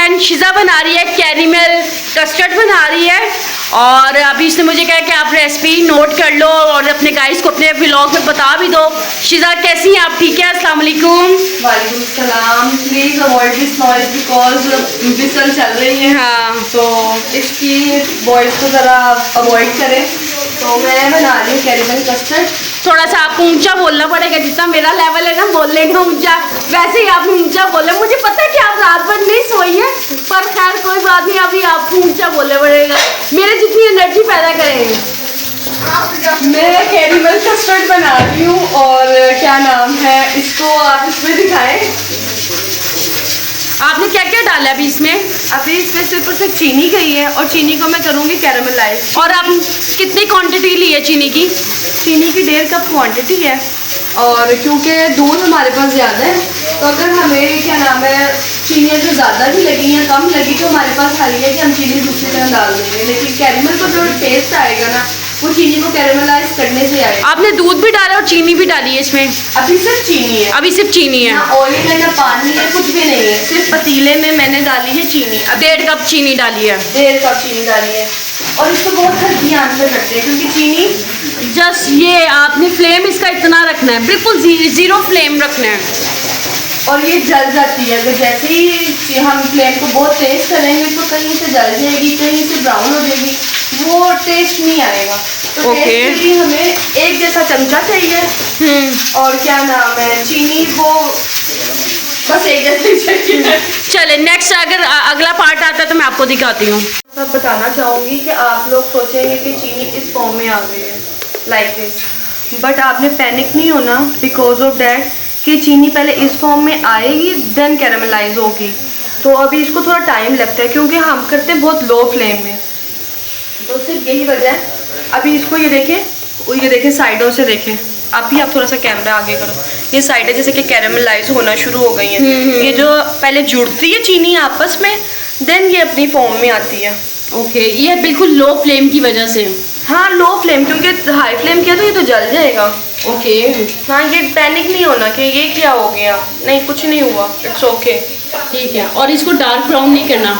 And शिजा बना रही है कैरेमल कस्टर्ड बना रही है। और अभी इसने मुझे कहा कि आप रेसिपी नोट कर लो और अपने गाइस को अपने व्लॉग में बता भी दो। शिजा कैसी हैं आप? ठीक है, अस्सलाम वालेकुम। वालेकुम सलाम। Please avoid this noise because whistle चल रही है। हाँ, तो इसकी वॉइस को ज़रा अवॉइड करें। तो मैं बना रही हूँ कैरेमल कस्टर्ड। थोड़ा सा आपको ऊंचा बोलना पड़ेगा, जितना मेरा लेवल है ना बोलने का ऊंचा, वैसे ही आप ऊंचा बोले। मुझे पता है कि आप रात भर नहीं सोई है, पर खैर कोई बात नहीं, अभी आपको ऊंचा बोलना पड़ेगा, मेरे जितनी एनर्जी पैदा करेंगे। मैं कैरेमल कस्टर्ड बना रही हूँ और क्या नाम है, इसको आप इसमें दिखाएं। आपने क्या क्या डाला अभी इसमें? अभी इसमें सिर्फ और सिर्फ चीनी गई है और चीनी को मैं करूँगी कैरेमलाइज। और आप कितनी क्वांटिटी ली है चीनी की? चीनी की 1.5 कप क्वांटिटी है और क्योंकि दूध हमारे पास ज़्यादा है तो अगर हमें क्या नाम है चीनियाँ जो ज़्यादा भी लगी या कम लगी तो हमारे पास हल है कि हम चीनी दूसरी तरह डाल देंगे। लेकिन कैरेमल को जो टेस्ट आएगा ना वो चीनी को कैरेमलाइज करने से आएगा। आपने दूध भी डाला और चीनी भी डाली है इसमें? अभी सिर्फ चीनी है। अभी सिर्फ चीनी है? ना ऑयल है ना पानी है, कुछ भी नहीं है, सिर्फ पतीले में मैंने डाली है चीनी। अब 1.5 कप चीनी डाली है। 1.5 कप चीनी डाली है और इसको बहुत हल्की आंच पे करते हैं क्योंकि चीनी जस्ट ये आपने फ्लेम इसका इतना रखना है, बिल्कुल जीरो फ्लेम रखना है। और ये जल जाती है। अगर जैसे ही हम फ्लेम को बहुत तेज करेंगे तो कहीं से जल जाएगी, कहीं से ब्राउन हो जाएगी, वो टेस्ट नहीं आएगा। तो टेस्ट के लिए हमें एक जैसा चमचा चाहिए और क्या नाम है चीनी वो बस एक जैसे चाहिए। चले नेक्स्ट, अगर अगला पार्ट आता है तो मैं आपको दिखाती हूँ। मैं बताना चाहूँगी कि आप लोग सोचेंगे कि चीनी इस फॉर्म में आ गई है लाइक दिस, बट आपने पैनिक नहीं होना बिकॉज ऑफ डैट कि चीनी पहले इस फॉर्म में आएगी देन कैरेमलाइज होगी। तो अभी इसको थोड़ा टाइम लगता है क्योंकि हम करते हैं बहुत लो फ्लेम में, तो सिर्फ यही वजह है। अभी इसको ये देखें साइडों से देखें। आप थोड़ा सा कैमरा आगे करो। ये साइडें जैसे कि कैरेमलाइज होना शुरू हो गई हैं। ये जो पहले जुड़ती है चीनी आपस में देन ये अपनी फॉर्म में आती है। ओके, ये बिल्कुल लो फ्लेम की वजह से? हाँ लो फ्लेम, क्योंकि हाई फ्लेम किया तो ये तो जल जाएगा। ओके हाँ, ये पैनिक नहीं होना कि ये क्या हो गया, नहीं कुछ नहीं हुआ, इट्स ओके। ठीक है। और इसको डार्क ब्राउन नहीं करना,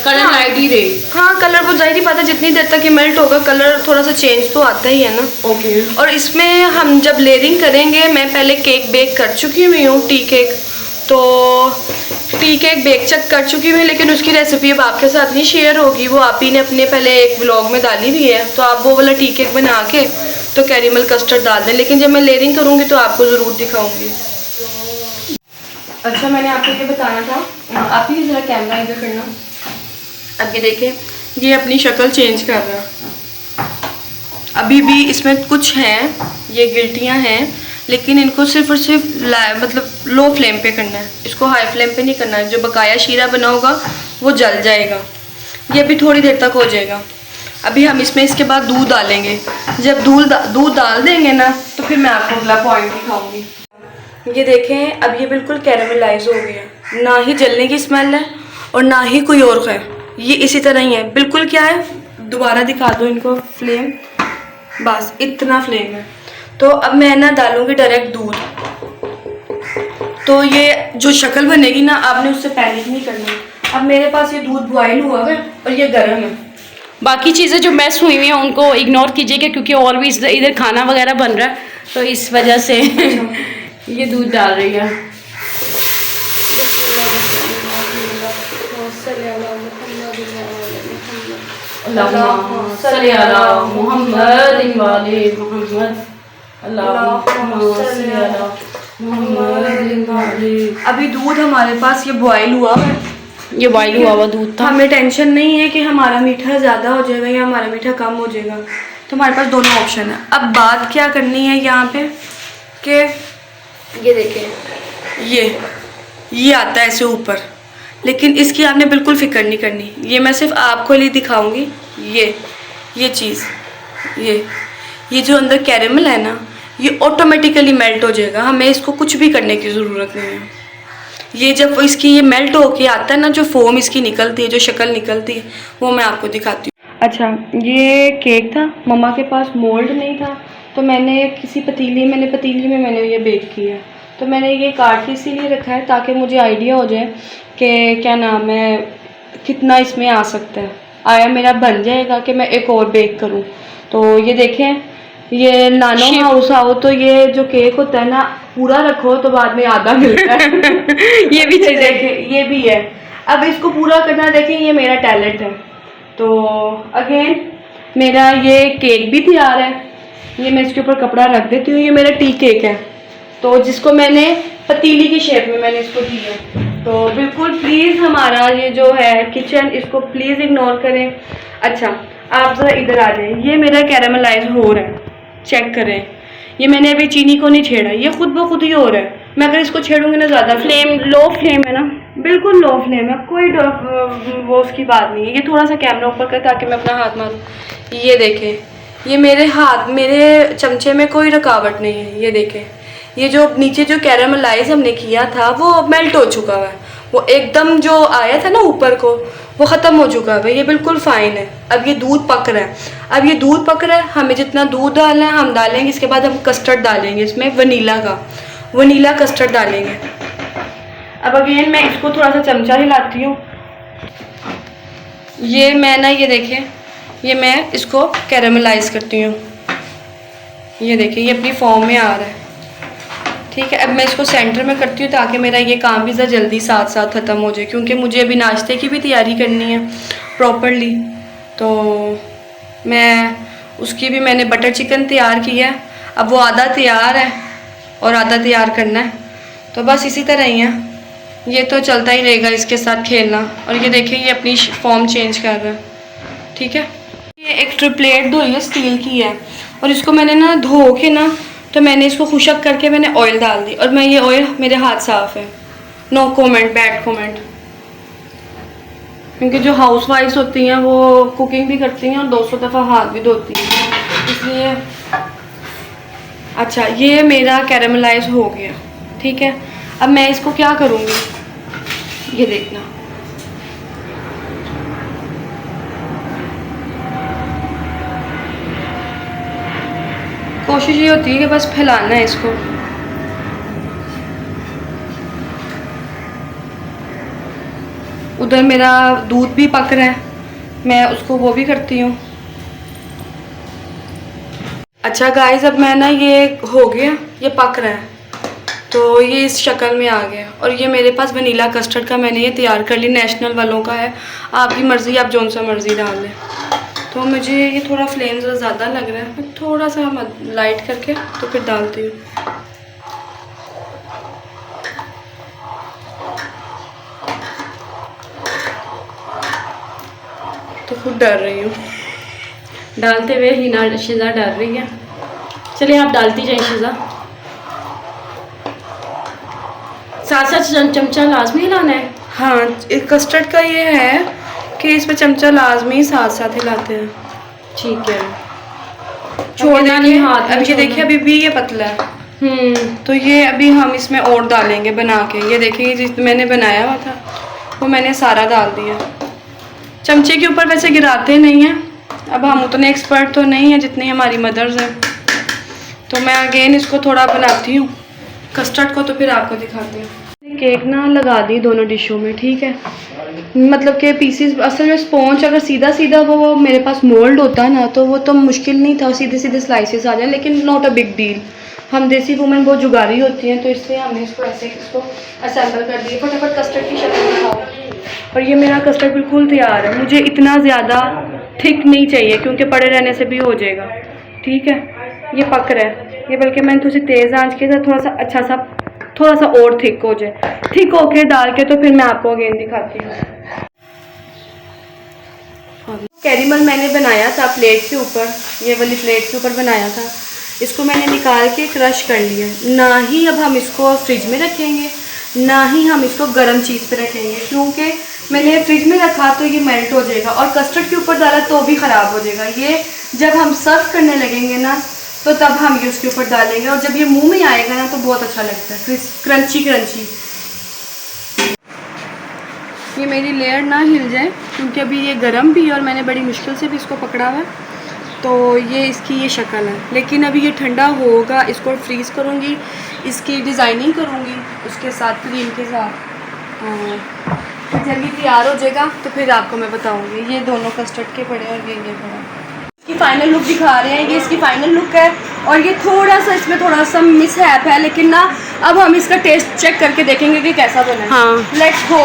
कलर लाइट ही रहे। हाँ, कलर वो जाहिर ही बात है जितनी देर तक ये मेल्ट होगा कलर थोड़ा सा चेंज तो आता ही है ना। ओके। और इसमें हम जब लेयरिंग करेंगे, मैं पहले केक बेक कर चुकी हुई हूँ, टी केक, तो टी केक बेक चेक कर चुकी हुई, लेकिन उसकी रेसिपी अब आपके साथ नहीं शेयर होगी, वो आप ही ने अपने पहले एक व्लॉग में डाली हुई है। तो आप वो वाला टी केक बना के तो कैरेमल कस्टर्ड डाल दें, लेकिन जब मैं लेयरिंग करूँगी तो आपको ज़रूर दिखाऊँगी। अच्छा, मैंने आपको ये बताना था, आप ही ज़रा कैमरा इधर करना। अब ये देखें, ये अपनी शक्ल चेंज कर रहा है। अभी भी इसमें कुछ हैं, ये गिल्टियाँ हैं, लेकिन इनको सिर्फ और सिर्फ मतलब लो फ्लेम पे करना है, इसको हाई फ्लेम पे नहीं करना है। जो बकाया शीरा बना होगा वो जल जाएगा। ये अभी थोड़ी देर तक हो जाएगा। अभी हम इसमें इसके बाद दूध डालेंगे। जब दूध डाल देंगे ना तो फिर मैं आपको अगला पॉइंट दिखाऊंगी। ये देखें, अब ये बिल्कुल कैरेमलाइज हो गया, ना ही जलने की स्मेल है और ना ही कोई और है, ये इसी तरह ही है बिल्कुल। क्या है, दोबारा दिखा दो इनको फ्लेम, बस इतना फ्लेम है। तो अब मैं ना डालूंगी डायरेक्ट दूध, तो ये जो शक्ल बनेगी ना, आपने उससे पैनिक नहीं करना। अब मेरे पास ये दूध बॉयल हुआ है और ये गर्म है। बाकी चीज़ें जो मैस हुई हुई हैं उनको इग्नोर कीजिएगा, क्योंकि और भी इधर खाना वगैरह बन रहा है, तो इस वजह से ये दूध डाल रही है। अभी दूध हमारे पास ये बॉयल हुआ है, ये बॉयल हुआ हुआ दूध था। हमें टेंशन नहीं है कि हमारा मीठा ज़्यादा हो जाएगा या हमारा मीठा कम हो जाएगा, तो हमारे पास दोनों ऑप्शन है। अब बात क्या करनी है यहाँ पे कि ये देखें, ये आता है ऐसे ऊपर, लेकिन इसकी आपने बिल्कुल फिक्र नहीं करनी। ये मैं सिर्फ आपको लिए दिखाऊंगी। ये चीज़, ये जो अंदर कैरेमल है ना, ये ऑटोमेटिकली मेल्ट हो जाएगा, हमें इसको कुछ भी करने की ज़रूरत नहीं है। ये जब इसकी ये मेल्ट होके आता है ना, जो फोम इसकी निकलती है, जो शक्ल निकलती है, वो मैं आपको दिखाती हूँ। अच्छा, ये केक था, मम्मा के पास मोल्ड नहीं था, तो मैंने किसी पतीली में मैंने ये बेक किया। तो मैंने ये काट के इसीलिए रखा है ताकि मुझे आइडिया हो जाए कि क्या नाम है, कितना इसमें आ सकता है। आया मेरा बन जाएगा कि मैं एक और बेक करूं। तो ये देखें, ये नानो हाउस आओ तो ये जो केक होता है ना, पूरा रखो तो बाद में आधा मिलता है। ये भी चीज़ देखें, ये भी है। अब इसको पूरा करना, देखें ये मेरा टैलेंट है। तो अगेन मेरा ये केक भी तैयार है। ये मैं इसके ऊपर कपड़ा रख देती हूँ। ये मेरा टी केक है, तो जिसको मैंने पतीली की शेप में मैंने इसको दी है। तो बिल्कुल प्लीज़ हमारा ये जो है किचन, इसको प्लीज़ इग्नोर करें। अच्छा, आप ज़रा इधर आ जाएं। ये मेरा कैरामलाइज हो रहा है, चेक करें। ये मैंने अभी चीनी को नहीं छेड़ा, ये खुद ब खुद ही हो रहा है। मैं अगर इसको छेड़ूंगी ना, ज़्यादा फ्लेम लो फ्लेम है ना, बिल्कुल लो फ्लेम है, कोई वो उसकी बात नहीं है। ये थोड़ा सा कैमरा ऊपर कर ताकि मैं अपना हाथ मारूँ। ये देखें, ये मेरे हाथ, मेरे चमचे में कोई रुकावट नहीं है। ये देखें, ये जो नीचे जो कैरामलाइज हमने किया था वो मेल्ट हो चुका है। वो एकदम जो आया था ना ऊपर को, वो ख़त्म हो चुका है। ये बिल्कुल फ़ाइन है। अब ये दूध पक रहा है। अब ये दूध पक रहा है, हमें जितना दूध डालना है हम डालेंगे। इसके बाद हम कस्टर्ड डालेंगे, इसमें वनीला कस्टर्ड डालेंगे। अब अगेन मैं इसको थोड़ा सा चमचा हिलाती हूँ। ये मैं ना, ये देखें, ये मैं इसको कैरामलाइज करती हूँ। ये देखें, ये अपनी फॉर्म में आ रहा है। ठीक है, अब मैं इसको सेंटर में करती हूँ ताकि मेरा ये काम भी ज़रा जल्दी साथ साथ ख़त्म हो जाए, क्योंकि मुझे अभी नाश्ते की भी तैयारी करनी है प्रॉपरली। तो मैं उसकी भी, मैंने बटर चिकन तैयार किया है। अब वो आधा तैयार है और आधा तैयार करना है। तो बस इसी तरह ही है, ये तो चलता ही रहेगा इसके साथ खेलना। और ये देखिए, ये अपनी फॉर्म चेंज कर रहा है। ठीक है, ये एक प्लेट धोई है, स्टील की है, और इसको मैंने ना धो के ना, तो मैंने इसको खुशक करके मैंने ऑयल डाल दी। और मैं ये ऑयल, मेरे हाथ साफ़ है, नो कमेंट, बैड कमेंट। क्योंकि जो हाउस वाइफ्स होती हैं वो कुकिंग भी करती हैं और 200 दफ़ा हाथ भी धोती हैं, इसलिए। अच्छा, ये मेरा कैरामलाइज हो गया। ठीक है, अब मैं इसको क्या करूँगी, ये देखना। कोशिश ये होती है कि बस फैलाना है इसको। उधर मेरा दूध भी पक रहा है, मैं उसको वो भी करती हूँ। अच्छा गाइस, अब मैं ना, ये हो गया, ये पक रहा है, तो ये इस शक्ल में आ गया। और ये मेरे पास वनीला कस्टर्ड का मैंने ये तैयार कर ली, नेशनल वालों का है। आपकी मर्ज़ी, आप जौन सा मर्ज़ी डाल लें। तो मुझे ये थोड़ा फ्लेम ज़्यादा लग रहा है, मैं थोड़ा सा लाइट करके तो फिर डालती हूँ। तो खुद डर रही हूँ, डालते हुए ही ना शिजा डर रही है। चलिए आप डालती जाए शिजा। साथ साथ चमचा लाजमी हिलाना है। हाँ, कस्टर्ड का ये है कि इसमें चमचा लाजमी साथ साथ हिलाते हैं। ठीक है, छोड़ना नहीं हाथ। अब ये देखिए, अभी भी ये पतला है। तो ये अभी हम इसमें और डालेंगे बना के। ये देखिए, जिस मैंने बनाया हुआ था वो मैंने सारा डाल दिया। चमचे के ऊपर वैसे गिराते नहीं हैं। अब हम उतने एक्सपर्ट तो नहीं हैं जितनी हमारी मदर्स हैं। तो मैं अगेन इसको थोड़ा बनाती हूँ कस्टर्ड को, तो फिर आपको दिखाती हूँ। केक ना लगा दी दोनों डिशों में। ठीक है, मतलब कि पीसीस, असल में स्पॉन्ज अगर सीधा सीधा वो मेरे पास मोल्ड होता ना, तो वो तो मुश्किल नहीं था, सीधे सीधे स्लाइसेस आ जाए। लेकिन नॉट अ बिग डील, हम देसी वुमेन बहुत जुगारी होती हैं, तो इसलिए हमने इसको ऐसे इसको असेंबल कर दिया। फटाफट कस्टर्ड की शक्ल में खाओ। और ये मेरा कस्टर्ड बिल्कुल तैयार है। मुझे इतना ज़्यादा थिक नहीं चाहिए, क्योंकि पड़े रहने से भी हो जाएगा। ठीक है, ये पक रहा है, ये बल्कि मैंने थोड़ी सी तेज़ आंच के साथ थोड़ा सा अच्छा सा, थोड़ा सा और थिक हो जाए। थिक होके डाल के तो फिर मैं आपको अगेन दिखाती हूँ। कैरेमल मैंने बनाया था प्लेट के ऊपर, ये वाली प्लेट के ऊपर बनाया था। इसको मैंने निकाल के क्रश कर लिया। ना ही अब हम इसको फ्रिज में रखेंगे, ना ही हम इसको गर्म चीज़ पे रखेंगे, क्योंकि मैंने फ्रिज में रखा तो ये मेल्ट हो जाएगा, और कस्टर्ड के ऊपर डाला तो भी ख़राब हो जाएगा। ये जब हम सर्व करने लगेंगे ना, तो तब हम ये उसके ऊपर डालेंगे, और जब ये मुंह में आएगा ना तो बहुत अच्छा लगता है, क्रंची क्रंची। ये मेरी लेयर ना हिल जाए, क्योंकि अभी ये गरम भी है और मैंने बड़ी मुश्किल से भी इसको पकड़ा हुआ है। तो ये इसकी ये शक्ल है, लेकिन अभी ये ठंडा होगा, इसको फ्रीज़ करूँगी, इसकी डिज़ाइनिंग करूँगी उसके साथ, क्रीम के साथ। जब ये तैयार हो जाएगा तो फिर आपको मैं बताऊंगी। ये दोनों कस्टर्ड के पड़े और ये पड़ा। इसकी फाइनल लुक दिखा रहे हैं, ये इसकी फाइनल लुक है और ये थोड़ा सा इसमें थोड़ा सा मिसहैप है, लेकिन ना अब हम इसका टेस्ट चेक करके देखेंगे कि कैसा बना है। हाँ। Let's go.